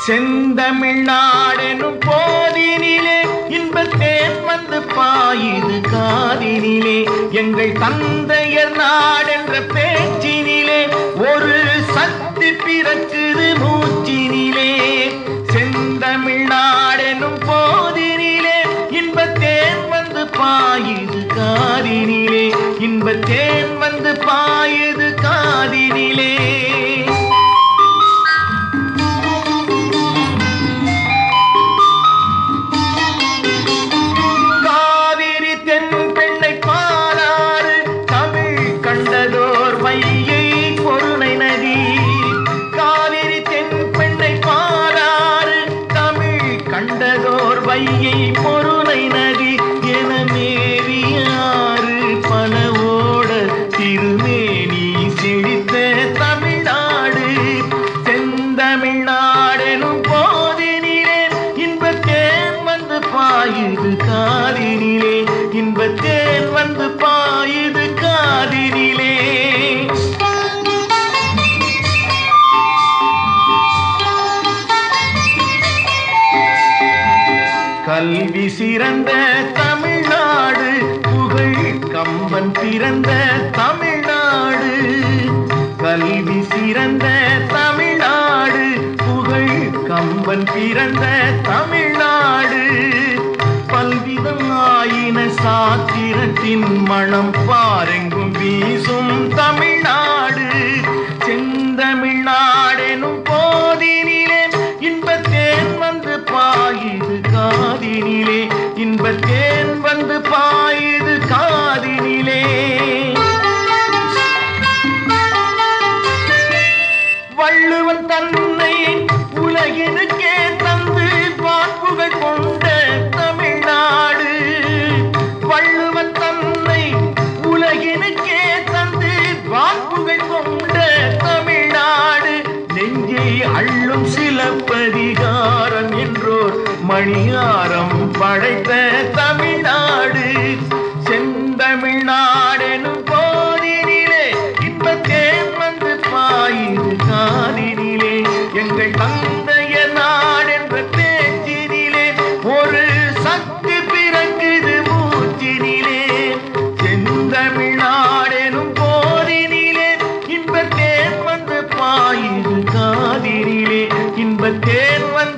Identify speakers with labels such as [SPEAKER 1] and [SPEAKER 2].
[SPEAKER 1] செந்தமிழ்நாடெனும் போதினிலே இன்பத்தேன் வந்து பாயுது காதினிலே. எங்கள் தந்தையர் நாடென்ற பேச்சினிலே ஒரு சக்தி பிறக்குது மூச்சினிலே. செந்தமிழ்நாடெனும் போதினிலே இன்பத்தேன் வந்து பாயுது காதினிலே. இன்பத்தேன் வந்து பாயுது காதினிலே. வையை பொருணை நதி காவிரி தென்பெண்ணை பாராறு தமிழ் கண்டதோர் வையை பொருணை நதி என மேரியாறு பல ஓட திருமேனி செழித்த தமிழ்நாடு. செந்தமிழ்நாடெனும் போதினிலே இன்பத்தேன் வந்து பாயுது காதினிலே. இன்பத்தேன் வந்து பாயுது காதினிலே. கல்வி சிறந்த தமிழ்நாடு புகழ் கம்பன் பிறந்த தமிழ்நாடு. கல்வி சிறந்த தமிழ்நாடு புகழ் கம்பன் பிறந்த தமிழ்நாடு. பல்விதம் ஆயின சாத்திரத்தின் மனம் பாரெங்கும் வீசும் தமிழ்நாடு. செந்தமிழ்நாடெனும் போதினிலே இன்பத்தேன் வந்து பாயுது காதினிலே. இன்பத்தேன் வந்து பாயுது காதினிலே. வள்ளுவன் தன்னை உலகினுக்கே தந்து வான்புகழ் கொண்ட தமிழ்நாடு. வள்ளுவன் தன்னை உலகினுக்கே தந்து வான்புகழ் கொண்ட தமிழ்நாடு. நெஞ்சை அள்ளும் சிலப்பதிகாரம் என்றோர் மணியாரம் படைத்த தமிழ்நாடு. செந்தமிழ்நாடெனும் போதினிலே இன்பத்தேன் வந்து பாயுது காதினிலே. எங்கள் தந்தையர் நாடென்ற பேச்சினிலே ஒரு சக்தி பிறக்குது மூச்சினிலே. செந்தமிழ்நாடெனும் போதினிலே இன்பத்தேன் வந்து பாயுது காதினிலே. இன்பத்தேன் வந்து